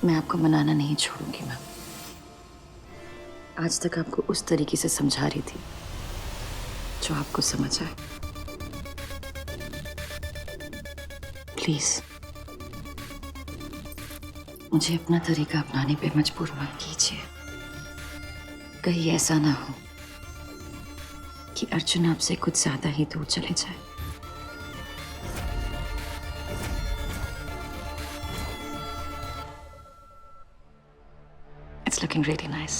मैं आपको मनाना नहीं छोड़ूंगी मैम। आज तक आपको उस तरीके से समझा रही थी जो आपको समझ आए। प्लीज मुझे अपना तरीका अपनाने पे मजबूर मत कीजिए। कहीं ऐसा ना हो कि अर्जुन आपसे कुछ ज्यादा ही दूर चले जाए। It's looking really nice.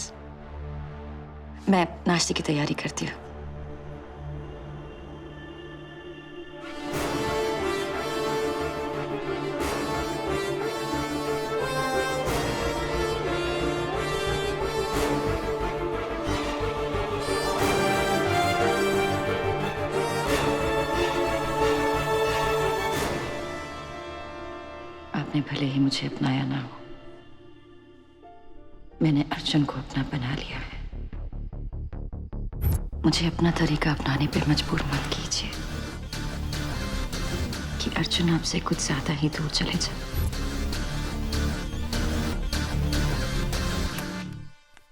मैं नाश्ते की तैयारी करती हूँ। आपने भले ही मुझे अपनाया ना हो, मैंने अर्जुन को अपना बना लिया है। मुझे अपना तरीका अपनाने पे मजबूर मत कीजिए कि अर्जुन आपसे कुछ ज्यादा ही दूर चले जाए।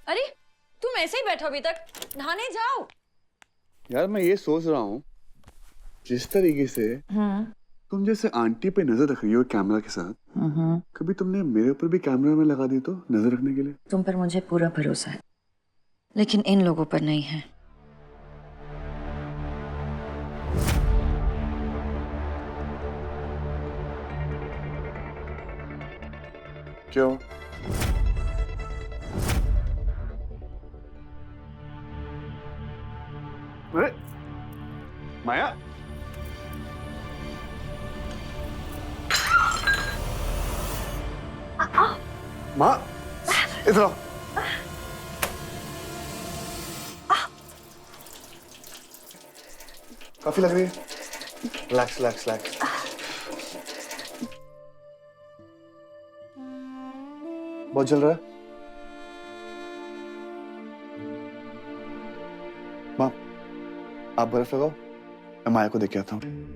अरे तुम ऐसे ही बैठो अभी तक, नहाने जाओ। यार मैं ये सोच रहा हूँ, जिस तरीके से तुम जैसे आंटी पे नजर रख रही हो कैमरा के साथ, कभी तुमने मेरे ऊपर भी कैमरा में लगा दी तो नजर रखने के लिए। तुम पर मुझे पूरा भरोसा है, लेकिन इन लोगों पर नहीं है। क्यों? अरे माया, माँ इधर आओ। काफी लग रही है। Relax relax relax. बहुत जल रहा है। माँ आप बर्फ लगाओ, मैं माया को देख के आता हूँ।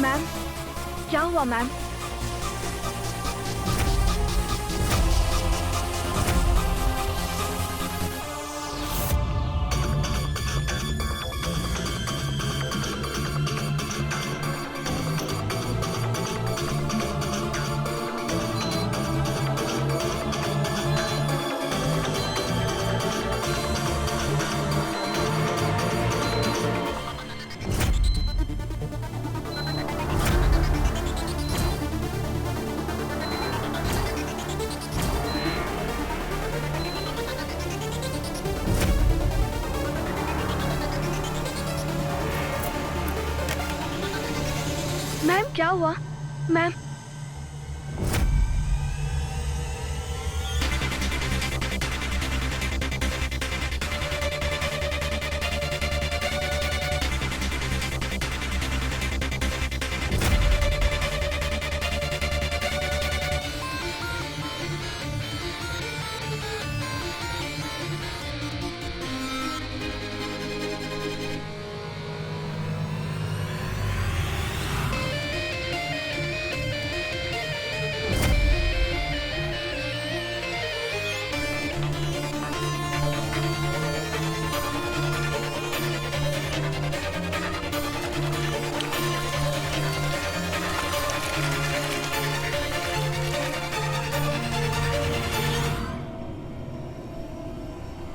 मैम, क्या हुआ मैम? मैम क्या हुआ? मैम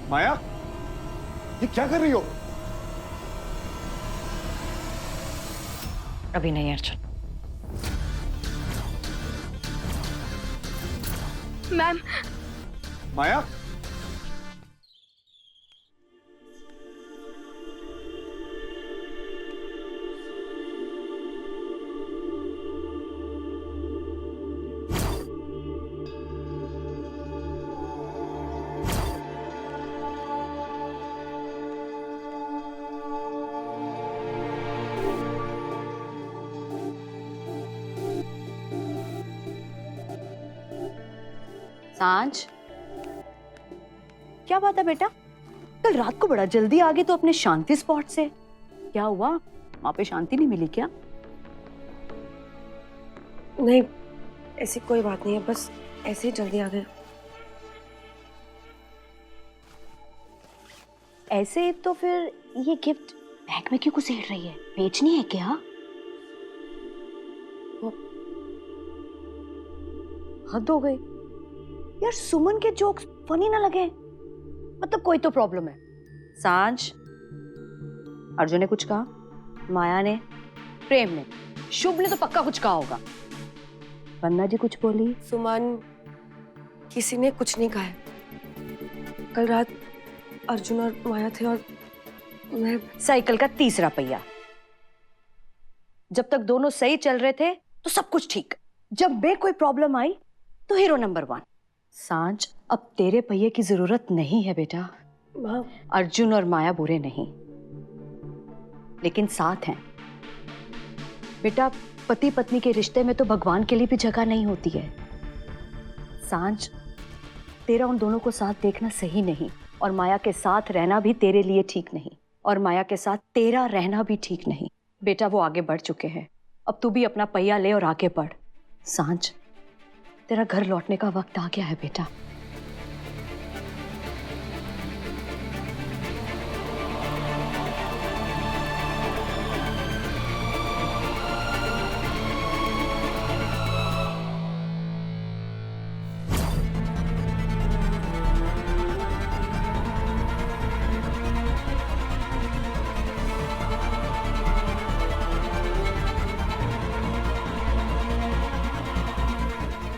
माया, ये क्या कर रही हो? अभी नहीं अर्जुन। मैम माया, सांझ, क्या बात है बेटा? कल रात को बड़ा जल्दी आ गए तो अपने शांति स्पॉट से। क्या हुआ? वहां पे शांति नहीं मिली क्या? नहीं, ऐसी कोई बात नहीं है, बस ऐसे ही जल्दी आ गए। ऐसे तो फिर ये गिफ्ट बैग में क्यों घुसेड़ रही है? बेचनी है क्या? हद हो गई यार, सुमन के जोक्स फनी ना लगे। मतलब कोई तो प्रॉब्लम है। सांझ, अर्जुन ने कुछ कहा, माया ने, प्रेम ने, शुभ ने तो पक्का कुछ कहा होगा। वंदना जी कुछ बोली? सुमन, किसी ने कुछ नहीं कहा है। कल रात अर्जुन और माया थे और मैं साइकिल का तीसरा पहिया। जब तक दोनों सही चल रहे थे तो सब कुछ ठीक। जब में कोई प्रॉब्लम आई तो हीरो नंबर 1। सांझ, अब तेरे पहिए की जरूरत नहीं है बेटा। माँ, अर्जुन और माया बुरे नहीं, लेकिन साथ हैं। बेटा, पति पत्नी के रिश्ते में तो भगवान के लिए भी जगह नहीं होती है। सांझ, तेरा उन दोनों को साथ देखना सही नहीं, और माया के साथ रहना भी तेरे लिए ठीक नहीं, और माया के साथ तेरा रहना भी ठीक नहीं। बेटा, वो आगे बढ़ चुके हैं, अब तू भी अपना पहिया ले और आगे बढ़। सांझ, तेरा घर लौटने का वक्त आ गया है बेटा।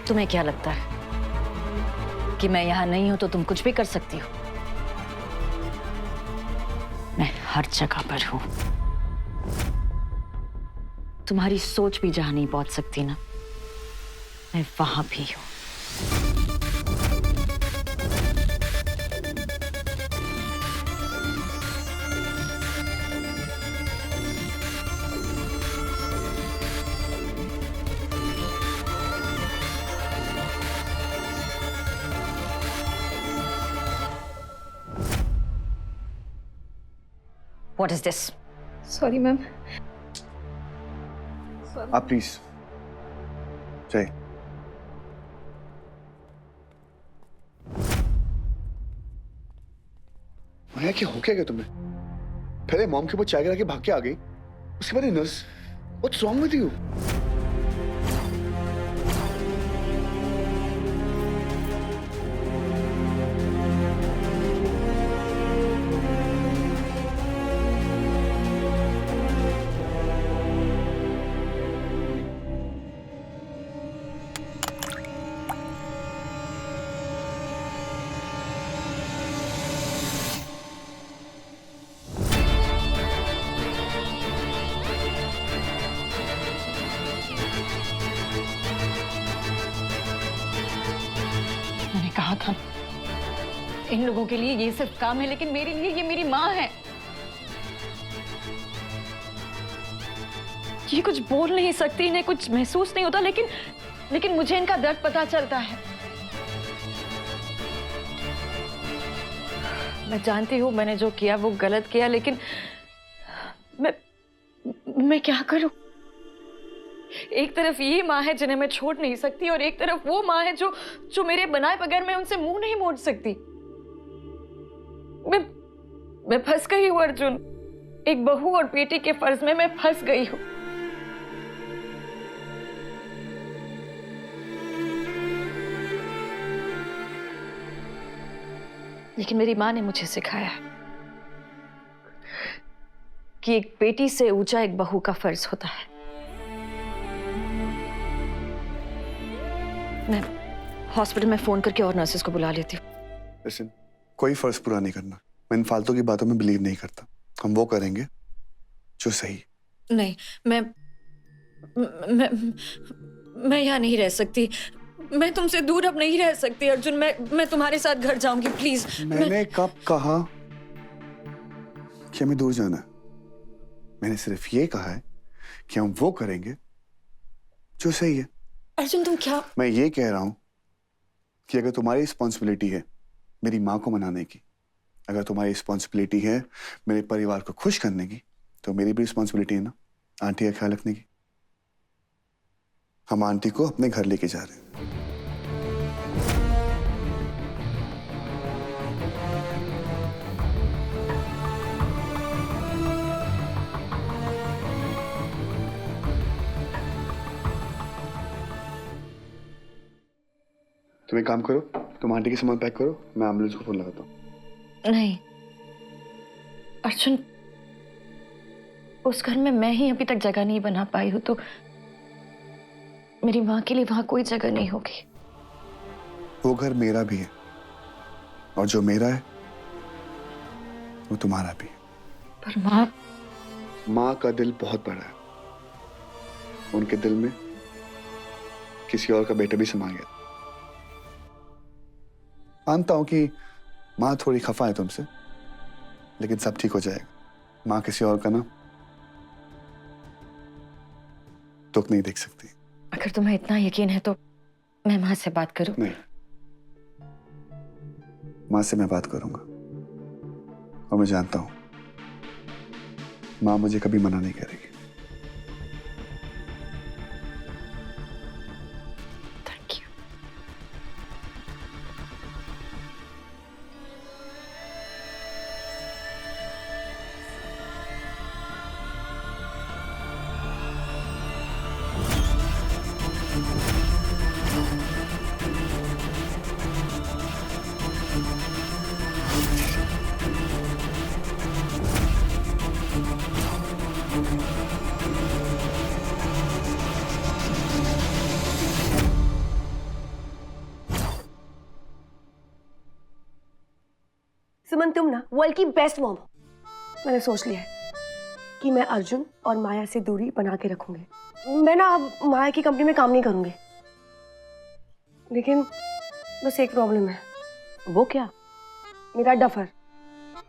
तुम्हें क्या लगता है कि मैं यहां नहीं हूं तो तुम कुछ भी कर सकती हो? मैं हर जगह पर हूं। तुम्हारी सोच भी जहां नहीं पहुंच सकती ना, मैं वहां भी हूं। What is this? Sorry ma'am. आप प्लीज जय। माया, क्या हो क्या तुम्हें? पहले मॉम के ऊपर चाय गिरा के भाग के आ गई, उसके बाद nurse. What's wrong with you? इन लोगों के लिए ये सिर्फ काम है, लेकिन मेरे लिए ये मेरी माँ है। ये कुछ बोल नहीं सकती, इन्हें कुछ महसूस नहीं होता, लेकिन मुझे इनका दर्द पता चलता है। मैं जानती हूँ मैंने जो किया वो गलत किया, लेकिन मैं क्या करूं? एक तरफ ये माँ है जिन्हें मैं छोड़ नहीं सकती, और एक तरफ वो माँ है जो मेरे बनाए बगैर मैं उनसे मुंह नहीं मोड़ सकती। मैं फंस गई हूँ अर्जुन। एक बहू और बेटी के फर्ज में मैं फंस गई हूँ। लेकिन मेरी माँ ने मुझे सिखाया है कि एक बेटी से ऊंचा एक बहू का फर्ज होता है। मैं हॉस्पिटल में फोन करके और नर्सेस को बुला लेती हूँ। लिसन, कोई फर्ज पूरा नहीं करना। मैं इन फालतू की बातों में बिलीव नहीं करता। हम वो करेंगे जो सही। नहीं, मैं यहाँ नहीं रह सकती। मैं तुमसे दूर अब नहीं रह सकती अर्जुन। मैं तुम्हारे साथ घर जाऊंगी, प्लीज। मैंने कब कहा कि हमें दूर जाना है? मैंने सिर्फ ये कहा है कि हम वो करेंगे जो सही है। अर्जुन तुम क्या? मैं ये कह रहा हूं कि अगर तुम्हारी रिस्पॉन्सिबिलिटी है मेरी माँ को मनाने की, अगर तुम्हारी रिस्पॉन्सिबिलिटी है मेरे परिवार को खुश करने की, तो मेरी भी रिस्पॉन्सिबिलिटी है ना आंटी का ख्याल रखने की। हम आंटी को अपने घर लेके जा रहे हैं। तुम एक काम करो, तुम आंटी के सामान पैक करो, मैं एम्बुलेंस को फोन लगाता हूँ। नहीं अर्जुन, उस घर में मैं ही अभी तक जगह नहीं बना पाई हूँ, तो मेरी माँ के लिए वहां कोई जगह नहीं होगी। वो घर मेरा भी है, और जो मेरा है वो तुम्हारा भी है। पर माँ का दिल बहुत बड़ा है। उनके दिल में किसी और का बेटा भी समा गया। मानता हूं कि माँ थोड़ी खफा है तुमसे, लेकिन सब ठीक हो जाएगा। माँ किसी और का ना दुख नहीं देख सकती। अगर तुम्हें इतना यकीन है तो मैं माँ से बात करूं? नहीं, माँ से मैं बात करूंगा, और मैं जानता हूं माँ मुझे कभी मना नहीं करेगी। Thank you. सुमन, तुम ना वर्ल्ड की बेस्ट मॉम हो। मैंने सोच लिया है कि मैं अर्जुन और माया से दूरी बना के रखूंगी। मैं ना अब माया की कंपनी में काम नहीं करूंगी। लेकिन बस एक प्रॉब्लम है। वो क्या? मेरा डफर।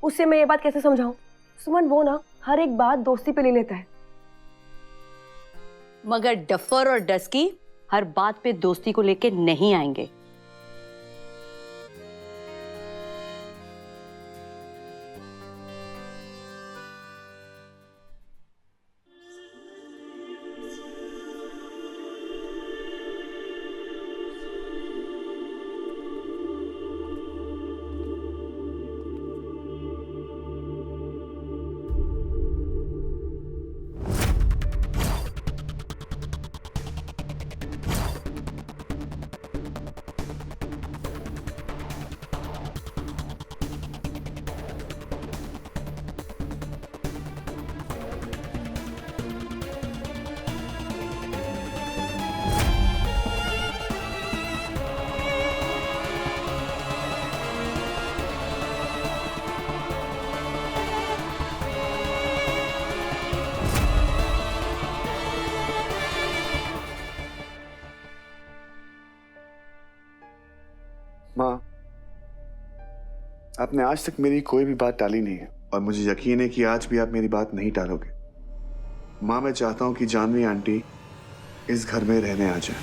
उससे मैं ये बात कैसे समझाऊं? सुमन, वो ना हर एक बात दोस्ती पे ले लेता है। मगर डफर और डस्की हर बात पे दोस्ती को लेके नहीं आएंगे। आपने आज तक मेरी कोई भी बात टाली नहीं है और मुझे यकीन है कि आज भी आप मेरी बात नहीं टालोगे। माँ, मैं चाहता हूं कि जानवी आंटी इस घर में रहने आ जाए।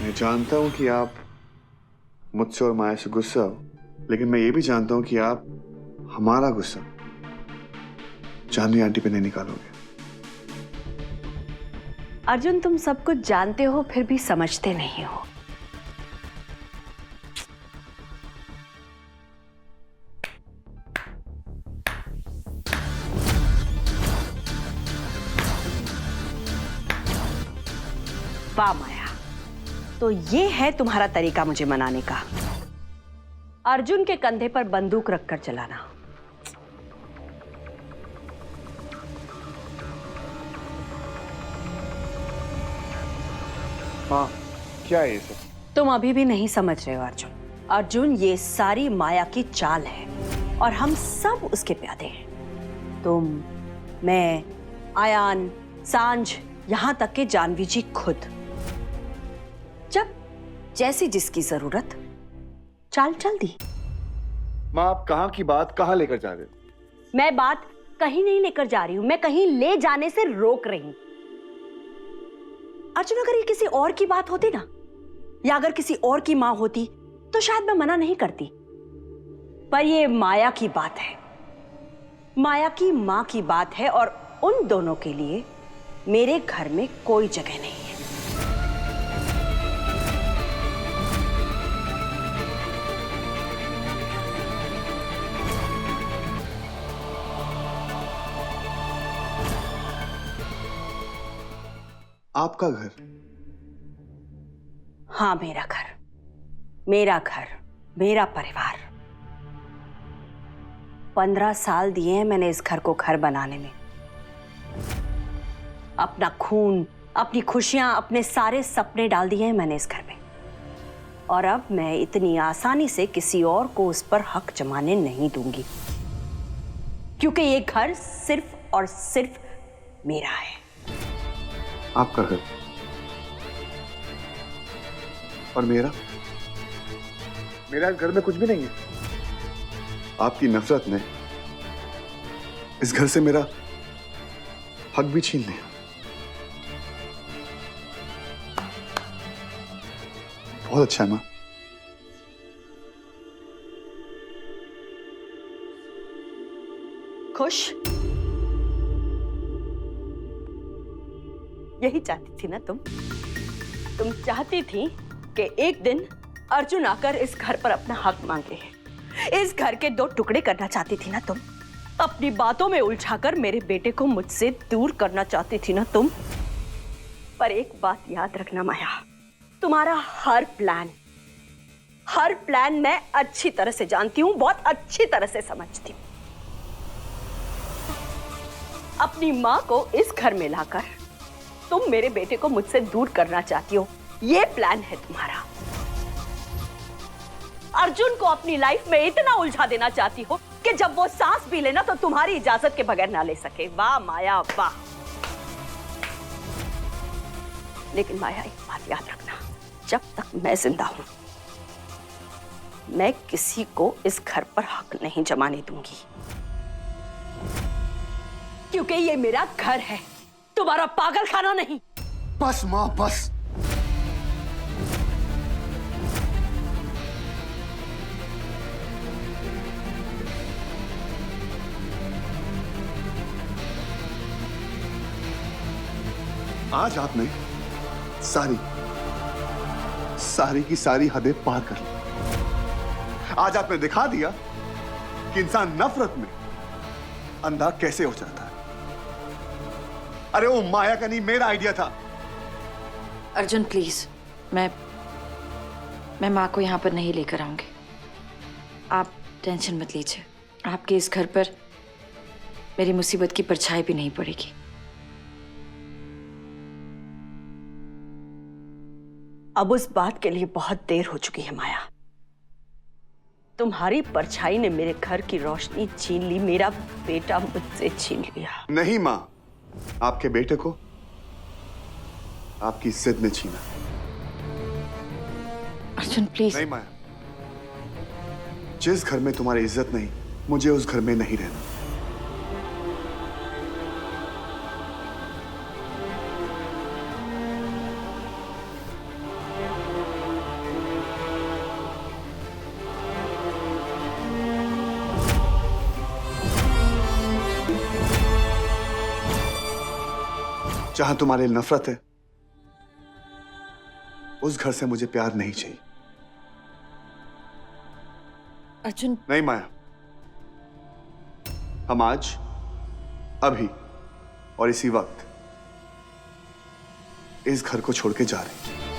मैं जानता हूं कि आप मुझसे और माया से गुस्सा हो, लेकिन मैं ये भी जानता हूं कि आप हमारा गुस्सा जानवी आंटी पे नहीं निकालोगे। अर्जुन, तुम सब कुछ जानते हो फिर भी समझते नहीं हो। वाह माया, तो ये है तुम्हारा तरीका मुझे मनाने का, अर्जुन के कंधे पर बंदूक रखकर चलाना। हाँ, क्या है ये सब? तुम अभी भी नहीं समझ रहे हो अर्जुन। अर्जुन, ये सारी माया की चाल है और हम सब उसके प्यादे हैं। तुम, मैं, आयान, सांझ, यहां तक के जानवी जी खुद। जब जैसी जिसकी जरूरत चाल चल दी। माँ, आप कहाँ की बात कहाँ लेकर जा रहे हो? मैं बात कहीं नहीं लेकर जा रही हूं, मैं कहीं ले जाने से रोक रही हूं। अर्जुन, अगर ये किसी और की बात होती ना, या अगर किसी और की मां होती तो शायद मैं मना नहीं करती, पर ये माया की बात है, माया की मां की बात है और उन दोनों के लिए मेरे घर में कोई जगह नहीं है। आपका घर? हाँ, मेरा घर, मेरा घर, मेरा परिवार। 15 साल दिए हैं मैंने इस घर को घर बनाने में। अपना खून, अपनी खुशियां, अपने सारे सपने डाल दिए हैं मैंने इस घर में। और अब मैं इतनी आसानी से किसी और को उस पर हक जमाने नहीं दूंगी, क्योंकि ये घर सिर्फ और सिर्फ मेरा है। आपका घर और मेरा? मेरा घर में कुछ भी नहीं है। आपकी नफरत ने इस घर से मेरा हक भी छीन लिया। बहुत अच्छा है मां। खुश? यही चाहती थी ना तुम? तुम चाहती थी कि एक दिन अर्जुन आकर इस घर पर अपना हक मांगे। इस घर के 2 टुकड़े करना चाहती थी ना तुम? अपनी बातों में उलझाकर मेरे बेटे को मुझसे दूर करना चाहती थी ना तुम? पर एक बात याद रखना माया, तुम्हारा हर प्लान मैं अच्छी तरह से जानती हूं, बहुत अच्छी तरह से समझती हूं। अपनी मां को इस घर में लाकर तुम मेरे बेटे को मुझसे दूर करना चाहती हो, ये प्लान है तुम्हारा। अर्जुन को अपनी लाइफ में इतना उलझा देना चाहती हो कि जब वो सांस भी लेना तो तुम्हारी इजाजत के बगैर ना ले सके। वाह माया, वाह। लेकिन माया, एक बात याद रखना, जब तक मैं जिंदा हूं, मैं किसी को इस घर पर हक नहीं जमाने दूंगी, क्योंकि ये मेरा घर है, तुम्हारा पागल खाना नहीं। बस मां, बस। आज आपने सारी की सारी हदें पार कर ली। आज आपने दिखा दिया कि इंसान नफरत में अंधा कैसे हो जाता है। अरे वो माया का नहीं, मेरा आइडिया था। अर्जुन प्लीज, मैं माँ को यहाँ पर नहीं लेकर आऊंगी। आप टेंशन मत लीजिए, आपके इस घर पर मेरी मुसीबत की परछाई भी नहीं पड़ेगी। अब उस बात के लिए बहुत देर हो चुकी है माया। तुम्हारी परछाई ने मेरे घर की रोशनी छीन ली, मेरा बेटा मुझसे छीन लिया। नहीं माँ, आपके बेटे को आपकी जिद ने छीना। अर्जुन प्लीज। नहीं माया, जिस घर में तुम्हारी इज्जत नहीं, मुझे उस घर में नहीं रहना। जहां तुम्हारे लिए नफरत है, उस घर से मुझे प्यार नहीं चाहिए। अर्जुन नहीं माया, हम आज, अभी और इसी वक्त इस घर को छोड़ के जा रहे हैं।